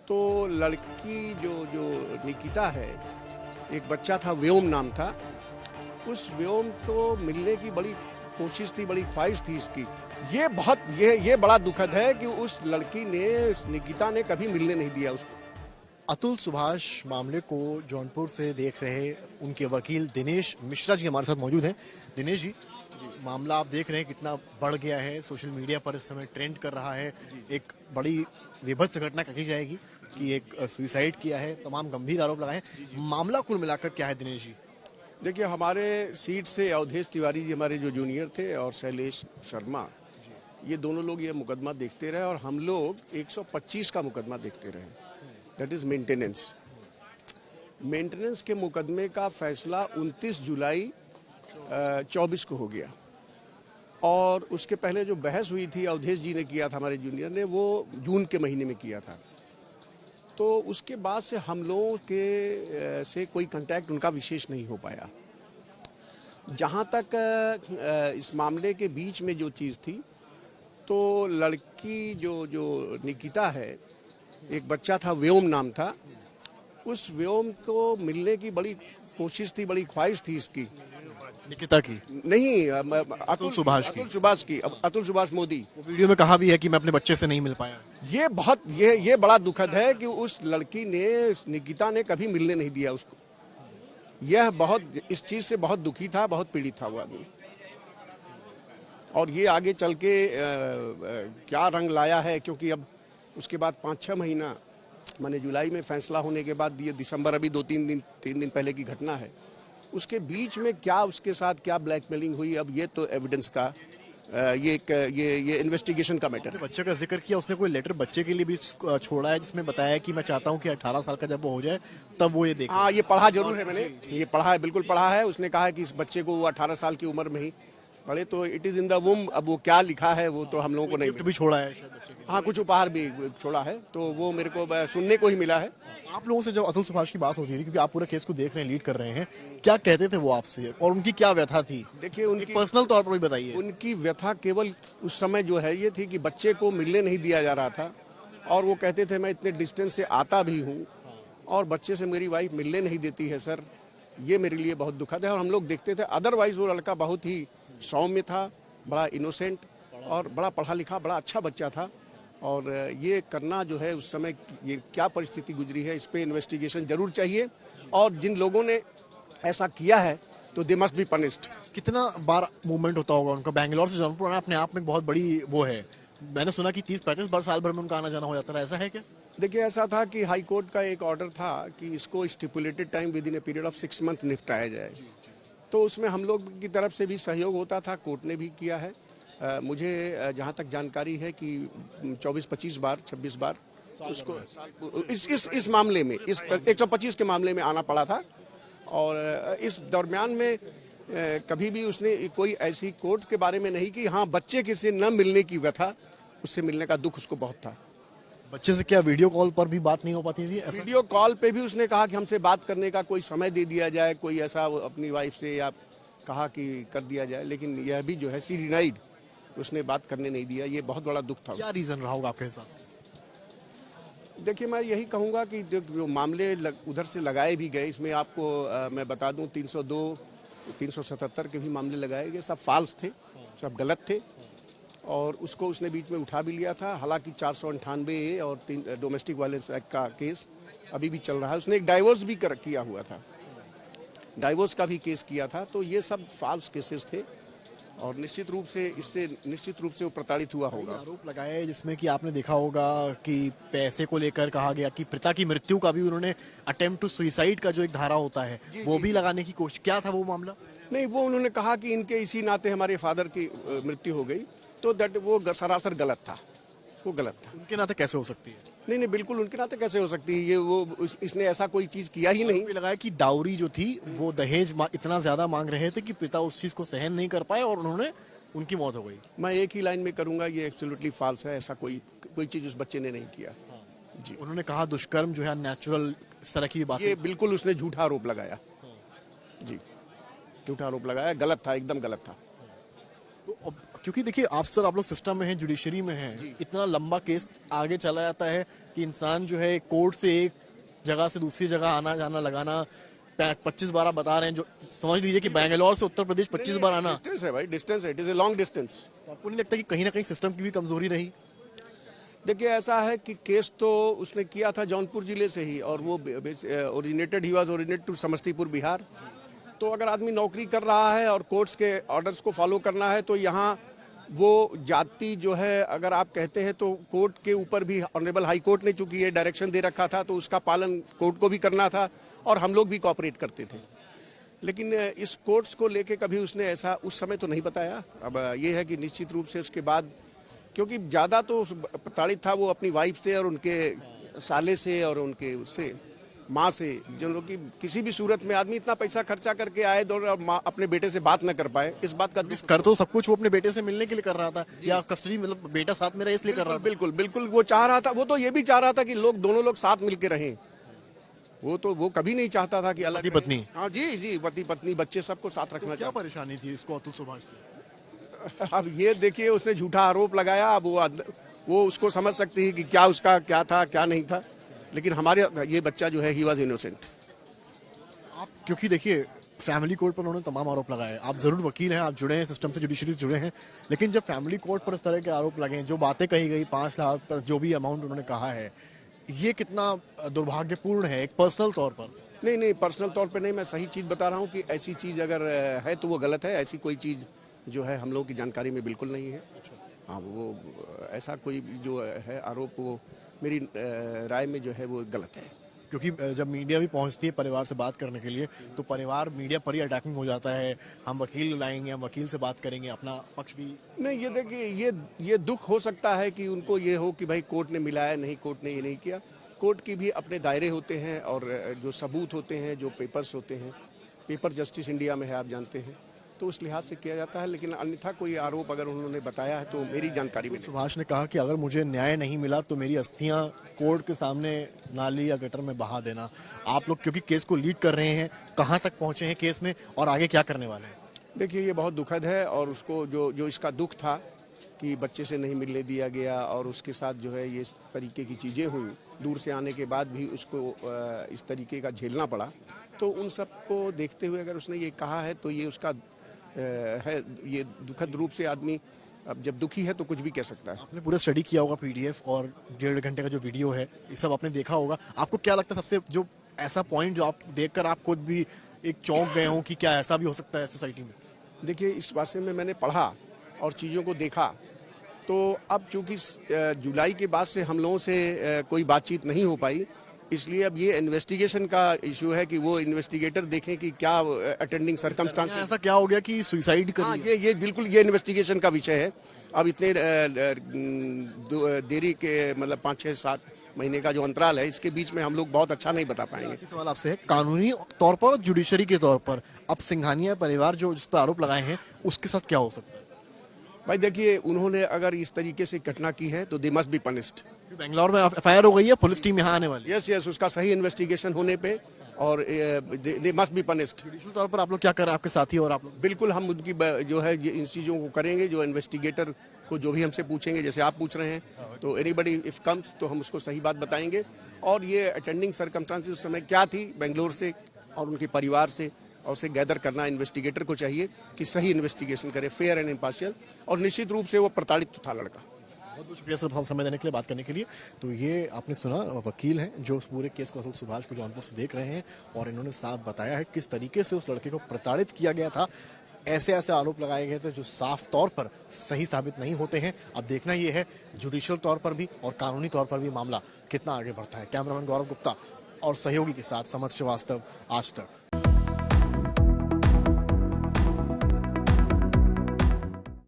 तो लड़की जो जो निकिता है, एक बच्चा था व्योम नाम था। उस व्योम को मिलने की बड़ी कोशिश थी, बड़ी ख्वाहिश थी इसकी। ये बड़ा दुखद है कि उस लड़की ने, उस निकिता ने कभी मिलने नहीं दिया उसको। अतुल सुभाष मामले को जौनपुर से देख रहे उनके वकील दिनेश मिश्रा जी हमारे साथ मौजूद हैं। दिनेश जी, मामला आप देख रहे हैं कितना बढ़ गया है, सोशल मीडिया पर इस समय ट्रेंड कर रहा है। एक बड़ी विभत्स घटना कही जाएगी कि एक सुसाइड किया है, तमाम गंभीर आरोप लगाए हैं। मामला कुल मिलाकर क्या है दिनेश जी? देखिए, हमारे सीट से अवधेश तिवारी जी हमारे जो जूनियर थे और शैलेश शर्मा, ये दोनों लोग ये मुकदमा देखते रहे और हम लोग 125 का मुकदमा देखते रहे। दैट इज मेंटेनेंस के मुकदमे का फैसला 29 जुलाई 24 को हो गया और उसके पहले जो बहस हुई थी, अवधेश जी ने किया था, हमारे जूनियर ने, वो जून के महीने में किया था। तो उसके बाद से हम लोगों के से कोई कांटेक्ट उनका विशेष नहीं हो पाया। जहाँ तक इस मामले के बीच में जो चीज़ थी, तो लड़की जो जो निकिता है, एक बच्चा था व्योम नाम था। उस व्योम को मिलने की बड़ी कोशिश थी, बड़ी ख्वाहिश थी इसकी। निकिता की नहीं, अतुल सुभाष की। अतुल सुभाष मोदी। वो वीडियो में कहा भी है कि मैं अपने बच्चे से नहीं मिल पाया। ये बड़ा दुखद है कि उस लड़की ने, उस निकिता ने कभी मिलने नहीं दिया उसको। यह बहुत, इस चीज से बहुत दुखी था, बहुत पीड़ित था वो आदमी। और ये आगे चल के क्या रंग लाया है, क्योंकि अब उसके बाद 5-6 महीना, माने जुलाई में फैसला होने के बाद ये दिसंबर, अभी 3 दिन पहले की घटना है। उसके बीच में क्या उसके साथ क्या ब्लैकमेलिंग हुई, अब ये तो एविडेंस का ये इन्वेस्टिगेशन का मैटर है। बच्चे का जिक्र किया, उसने कोई लेटर बच्चे के लिए भी छोड़ा है जिसमें बताया कि मैं चाहता हूं कि 18 साल का जब वो हो जाए तब वो ये देखे। हाँ, ये पढ़ा जरूर है मैंने, ये पढ़ा है, बिल्कुल पढ़ा है। उसने कहा है कि इस बच्चे को वो 18 साल की उम्र में ही पढ़े, तो इट इज इन द वुम। अब वो क्या लिखा है वो तो हम लोगों को नहीं। गिफ्ट भी छोड़ा है शायद बच्चे के। हाँ, कुछ उपहार भी छोड़ा है, तो वो मेरे को सुनने को ही मिला है। आप लोगों से जब अतुल सुभाष की बात होती थी, क्योंकि आप पूरे केस को देख रहे हैं, लीड कर रहे हैं, क्या कहते थे वो आपसे और उनकी क्या व्यथा थी? देखिए, उनकी पर्सनल तौर पर भी बताइए। उनकी व्यथा केवल उस समय जो है ये थी कि बच्चे को मिलने नहीं दिया जा रहा था और वो कहते थे मैं इतने डिस्टेंस से आता भी हूँ और बच्चे से मेरी वाइफ मिलने नहीं देती है सर, ये मेरे लिए बहुत दुखद है। और हम लोग देखते थे, अदरवाइज वो लड़का बहुत ही सौम्य था, बड़ा इनोसेंट और बड़ा पढ़ा लिखा, बड़ा अच्छा बच्चा था। और ये करना जो है उस समय, ये क्या परिस्थिति गुजरी है, इस पे इन्वेस्टिगेशन जरूर चाहिए। और जिन लोगों ने ऐसा किया है तो दे मस्ट बी पनिश्ड। कितना बार मूवमेंट होता होगा उनका? बैंगलोर से जौनपुर आना अपने आप में बहुत बड़ी वो है। मैंने सुना कि 30-35 बार साल भर में उनका आना जाना हो जाता है, ऐसा है क्या? देखिए, ऐसा था कि हाई कोर्ट का एक ऑर्डर था कि इसको stipulated time with in a period of 6 month निपटाया जाए। तो उसमें हम लोग की तरफ से भी सहयोग होता था, कोर्ट ने भी किया है। मुझे जहाँ तक जानकारी है कि 24-25 बार, 26 बार उसको इस मामले में, इस 125 के मामले में आना पड़ा था। और इस दरमियान में कभी भी उसने कोई ऐसी कोर्ट के बारे में नहीं कि हाँ, बच्चे के से न मिलने की व्यथा, उससे मिलने का दुख उसको बहुत था। बच्चे से क्या वीडियो कॉल पर भी बात नहीं हो पाती थी? ऐसा वीडियो कॉल पे भी उसने कहा कि हमसे बात करने का कोई समय दे दिया जाए, कोई ऐसा अपनी वाइफ से या कहा कि कर दिया जाए, लेकिन यह भी जो है सी डिनाइड, उसने बात करने नहीं दिया। ये बहुत बड़ा दुख था। क्या रीजन रहा होगा आपके हिसाब से? देखिए, मैं यही कहूँगा कि जो मामले उधर से लगाए भी गए, इसमें आपको मैं बता दूं 302, 377 के भी मामले लगाए गए, सब फाल्स थे, सब गलत थे। और उसको उसने बीच में उठा भी लिया था। हालांकि 498 और डोमेस्टिक वायलेंस एक्ट का केस अभी भी चल रहा है। उसने एक डाइवोर्स भी किया हुआ था, डाइवोर्स का भी केस किया था। तो ये सब फाल्स केसेस थे और निश्चित रूप से वो प्रताड़ित हुआ होगा। आरोप लगाए जिसमें कि आपने देखा होगा कि पैसे को लेकर कहा गया कि पिता की मृत्यु का भी उन्होंने अटेम्प्ट टू सुसाइड का जो एक धारा होता है वो भी लगाने की कोशिश। क्या था वो मामला? नहीं, वो उन्होंने कहा कि इनके इसी नाते हमारे फादर की मृत्यु हो गई, तो दैट वो सरासर गलत था, वो गलत था। उनके नाते कैसे हो सकती है? नहीं, बिल्कुल उनके नाते कैसे हो सकती है, ये वो इसने ऐसा कोई चीज किया ही नहीं। लगाया कि डाउरी जो थी वो दहेज इतना ज्यादा मांग रहे थे कि पिता उस चीज को सहन नहीं कर पाए और उन्होंने, उनकी मौत हो गई। मैं एक ही लाइन में करूंगा, ये एब्सोल्युटली फॉल्स है। ऐसा कोई चीज उस बच्चे ने नहीं किया। जी, उन्होंने कहा दुष्कर्म जो है नेचुरल, इस तरह की बात। ये बिल्कुल उसने झूठा आरोप लगाया। जी, झूठा आरोप लगाया, गलत था, एकदम गलत था। तो क्योंकि देखिए आप लोग सिस्टम में हैं, जुडिशरी में हैं, इतना लंबा केस आगे चला जाता है कि इंसान जो है कोर्ट से एक जगह से दूसरी जगह आना जाना लगाना 25 बार बता रहे हैं, जो समझ लीजिए कि बैंगलोर से उत्तर प्रदेश 25 बार आना। डिस्टेंस है भाई, डिस्टेंस है, it is a long distance. आपको नहीं लगता कि कहीं ना कहीं सिस्टम की भी कमजोरी रही? देखिए ऐसा है कि केस तो उसने किया था जौनपुर जिले से ही, और वो ओरिजिनेटेड ही was originate to Samastipur Bihar. तो अगर आदमी नौकरी कर रहा है और कोर्ट्स के ऑर्डर्स को फॉलो करना है तो यहाँ वो जाति जो है, अगर आप कहते हैं तो कोर्ट के ऊपर भी ऑनरेबल हाई कोर्ट ने चूंकि ये डायरेक्शन दे रखा था तो उसका पालन कोर्ट को भी करना था और हम लोग भी कोऑपरेट करते थे। लेकिन इस कोर्ट्स को लेके कभी उसने ऐसा उस समय तो नहीं बताया। अब ये है कि निश्चित रूप से उसके बाद, क्योंकि ज़्यादा तो प्रताड़ित था वो अपनी वाइफ से और उनके साले से और उनके उससे माँ से, जो लोग कि किसी भी सूरत में आदमी इतना पैसा खर्चा करके आए और माँ अपने बेटे से बात न कर पाए, इस बात का कर तो सब कुछ वो अपने बेटे से मिलने के लिए कर रहा था, या कस्टडी मतलब बेटा साथ में रहे इसलिए कर रहा था। बिल्कुल बिल्कुल वो चाह रहा था, वो तो ये भी चाह रहा था कि दोनों लोग साथ मिलकर रहें। वो कभी नहीं चाहता था कि अलग पत्नी। हाँ जी, पति पत्नी बच्चे सबको साथ रखना। क्या परेशानी थी इसको अतुल सुभाष से? अब ये देखिए उसने झूठा आरोप लगाया। अब वो उसको समझ सकती है कि क्या उसका क्या था क्या नहीं था, लेकिन हमारे ये बच्चा जो है ही वाज इनोसेंट। आप क्योंकि देखिए फैमिली कोर्ट पर उन्होंने तमाम आरोप लगाए, आप जरूर वकील हैं, आप जुड़े हैं सिस्टम से, जुडिशरी से जुड़े हैं, लेकिन जब फैमिली कोर्ट पर इस तरह के आरोप लगे, जो बातें कही गई 5 लाख जो भी अमाउंट उन्होंने कहा है, ये कितना दुर्भाग्यपूर्ण है एक पर्सनल तौर पर? नहीं, पर्सनल तौर पे नहीं, मैं सही चीज़ बता रहा हूँ कि ऐसी चीज़ अगर है तो वो गलत है। ऐसी कोई चीज़ जो है हम लोगों की जानकारी में बिल्कुल नहीं है। हाँ, वो ऐसा कोई जो है आरोप, वो मेरी राय में जो है वो गलत है। क्योंकि जब मीडिया भी पहुंचती है परिवार से बात करने के लिए तो परिवार मीडिया पर ही अटैकिंग हो जाता है, हम वकील लाएंगे, हम वकील से बात करेंगे, अपना पक्ष भी। नहीं, ये देखिए ये दुख हो सकता है कि उनको ये हो कि भाई कोर्ट ने मिलाया नहीं, कोर्ट ने ये नहीं किया। कोर्ट की भी अपने दायरे होते हैं और जो सबूत होते हैं, जो पेपर्स होते हैं, पेपर जस्टिस इंडिया में है आप जानते हैं, तो उस लिहाज से किया जाता है। लेकिन अन्यथा कोई आरोप अगर उन्होंने बताया है तो मेरी जानकारी में नहीं। सुभाष ने कहा कि अगर मुझे न्याय नहीं मिला तो मेरी अस्थियां कोर्ट के सामने नाली या गटर में बहा देना। आप लोग क्योंकि केस को लीड कर रहे हैं, कहां तक पहुंचे हैं केस में और आगे क्या करने वाले हैं? देखिए ये बहुत दुखद है, और उसको जो इसका दुख था कि बच्चे से नहीं मिलने दिया गया और उसके साथ जो है ये इस तरीके की चीज़ें हुई, दूर से आने के बाद भी उसको इस तरीके का झेलना पड़ा, तो उन सब को देखते हुए अगर उसने ये कहा है तो ये उसका है, ये दुखद रूप से आदमी अब जब दुखी है तो कुछ भी कह सकता है। आपने पूरा स्टडी किया होगा पीडीएफ और 1.5 घंटे का जो वीडियो है, ये सब आपने देखा होगा। आपको क्या लगता है सबसे जो ऐसा पॉइंट जो आप देखकर आप खुद भी एक चौंक गए हो कि क्या ऐसा भी हो सकता है सोसाइटी में? देखिए इस बारे में मैंने पढ़ा और चीज़ों को देखा, तो अब चूंकि जुलाई के बाद से हम लोगों से कोई बातचीत नहीं हो पाई, इसलिए अब ये इन्वेस्टिगेशन का इशू है कि वो इन्वेस्टिगेटर देखें कि क्या अटेंडिंग सर्कमस्टांसेस, ऐसा क्या हो गया कि सुसाइड कर हाँ, ये बिल्कुल ये इन्वेस्टिगेशन का विषय है। अब इतने देरी के मतलब 5-6-7 महीने का जो अंतराल है, इसके बीच में हम लोग बहुत अच्छा नहीं बता पाएंगे। सवाल आपसे है, कानूनी तौर पर और जुडिशरी के तौर पर अब सिंघानिया परिवार जो जिस पर आरोप लगाए हैं उसके साथ क्या हो सकता है? भाई देखिए, उन्होंने अगर इस तरीके से घटना की है तो they must be punished. Bangalore में एफआईआर हो गई है, पुलिस टीम यहाँ आने वाली है। यस, उसका सही इन्वेस्टिगेशन होने पे और they must be punished. Judicial तौर पर आप लोग क्या कर रहे हैं, आपके साथी और आप लोग? बिल्कुल हम उनकी जो है इन चीज़ों को करेंगे, जो इन्वेस्टिगेटर को जो भी हमसे पूछेंगे, जैसे आप पूछ रहे हैं, तो एनीबडी इफ कम्स तो हम उसको सही बात बताएंगे। और ये अटेंडिंग सर्कमस्टांसेस उस समय क्या थी बेंगलोर से और उनके परिवार से, और उसे गैदर करना इन्वेस्टिगेटर को चाहिए कि सही इन्वेस्टिगेशन करे, फेयर एंड इम्पार्शियल। और निश्चित रूप से वो प्रताड़ित तो था लड़का। बहुत बहुत शुक्रिया सर समय देने के लिए, बात करने के लिए। तो ये आपने सुना, वकील हैं जो उस पूरे केस को अतुल सुभाष को जौनपुर से देख रहे हैं, और इन्होंने साफ बताया है किस तरीके से उस लड़के को प्रताड़ित किया गया था। ऐसे आरोप लगाए गए थे जो साफ तौर पर सही साबित नहीं होते हैं। अब देखना यह है जुडिशियल तौर पर भी और कानूनी तौर पर भी मामला कितना आगे बढ़ता है। कैमरामैन गौरव गुप्ता और सहयोगी के साथ समर श्रीवास्तव, आज तक।